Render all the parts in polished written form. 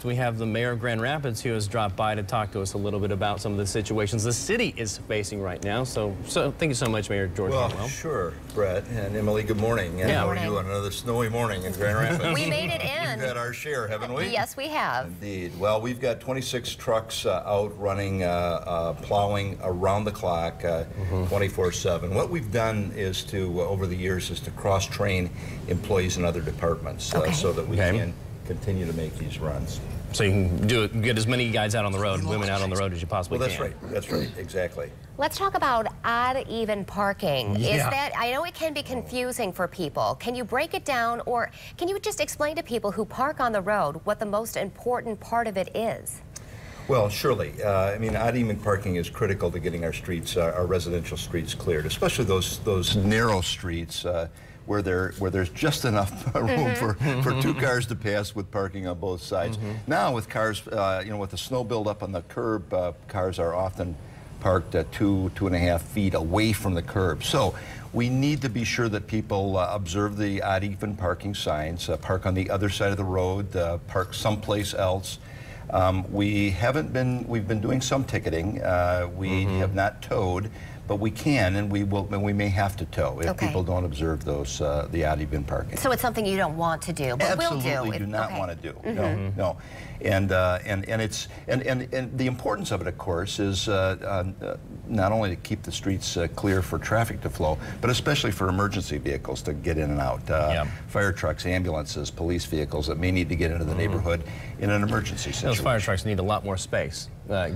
We have the mayor of Grand Rapids who has dropped by to talk to us a little bit about some of the situations the city is facing right now. So thank you so much, Mayor George Heartwell. Well, sure, Brett and Emily, good morning. And how are you on another snowy morning in Grand Rapids? We made it in. We've had our share, haven't we? Yes, we have. Indeed. Well, we've got 26 trucks out running, plowing around the clock, 24/7. What we've done is to, over the years, is to cross-train employees in other departments so that we can continue to make these runs. So you can get as many guys out on the road, women out on the road as you possibly can. Well, that's right, exactly. Let's talk about odd even parking. Yeah. Is that, I know it can be confusing for people. Can you break it down, or can you just explain to people who park on the road what the most important part of it is? Well, surely. I mean, odd even parking is critical to getting our streets, our residential streets cleared, especially those narrow streets where there's just enough room for two cars to pass with parking on both sides. Now with cars, with the snow buildup on the curb, cars are often parked 2.5 feet away from the curb. So we need to be sure that people observe the odd even parking signs, park on the other side of the road, park someplace else. We've been doing some ticketing. We have not towed, but we can, and we may have to tow if people don't observe those the odd even parking. So it's something you don't want to do, but will do. Absolutely do not want to do. No. And the importance of it, of course, is not only to keep the streets clear for traffic to flow, but especially for emergency vehicles to get in and out. Fire trucks, ambulances, police vehicles that may need to get into the neighborhood in an emergency situation. Those fire trucks need a lot more space,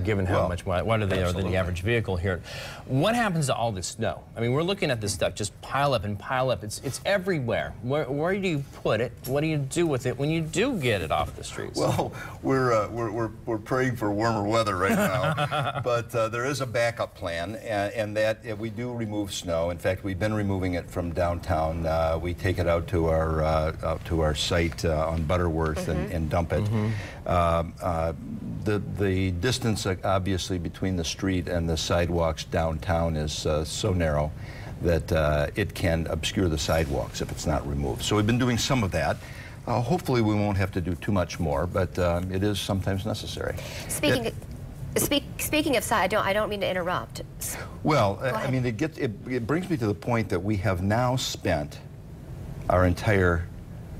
given how much wider they are than the average vehicle here. What happens to all this snow? I mean, we're looking at this stuff just pile up and pile up. It's everywhere. Where do you put it? What do you do with it when you do get it off the streets? Well, we're praying for warmer weather right now, but there is a backup plan, and that we do remove snow. In fact, we've been removing it from downtown. We take it out to our site on Butterworth and dump it. The distance, obviously, between the street and the sidewalks downtown is so narrow that it can obscure the sidewalks if it's not removed. So we've been doing some of that. Hopefully we won't have to do too much more, but it is sometimes necessary. Speaking of side, I don't mean to interrupt. Well, I mean, it brings me to the point that we have now spent our entire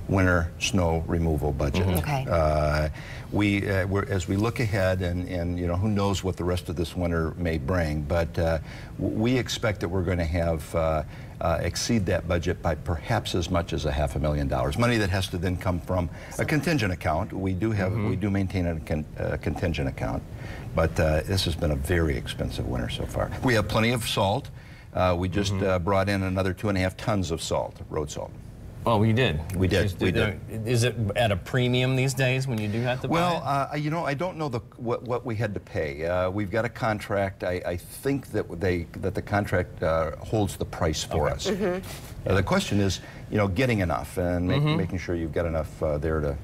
winter snow removal budget. As we look ahead, and who knows what the rest of this winter may bring, but we expect that we're going to have exceed that budget by perhaps as much as $500,000. Money that has to then come from a contingent account. We do have we do maintain a contingent account, but this has been a very expensive winter so far. We have plenty of salt. We just brought in another 2.5 tons of salt, road salt. Oh, we did. We did. Is it at a premium these days when you do have to buy it? Well, I don't know what we had to pay. We've got a contract. I think that the contract holds the price for us. The question is, getting enough and making sure you've got enough there to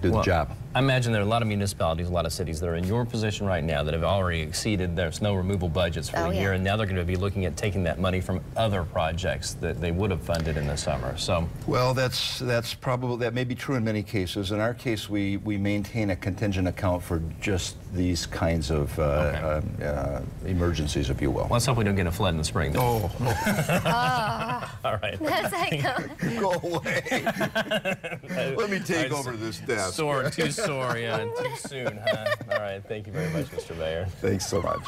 do the job. I imagine there are a lot of municipalities, a lot of cities that are in your position right now that have already exceeded their snow removal budgets for the year, and now they're going to be looking at taking that money from other projects that they would have funded in the summer. So, well, that may be true in many cases. In our case, we maintain a contingent account for just these kinds of emergencies, if you will. Let's hope we don't get a flood in the spring, then. Oh. All right. Go away. Let me take over this desk. Too sore, yeah, and too soon, huh? All right, thank you very much, Mr. Mayor. Thanks so much.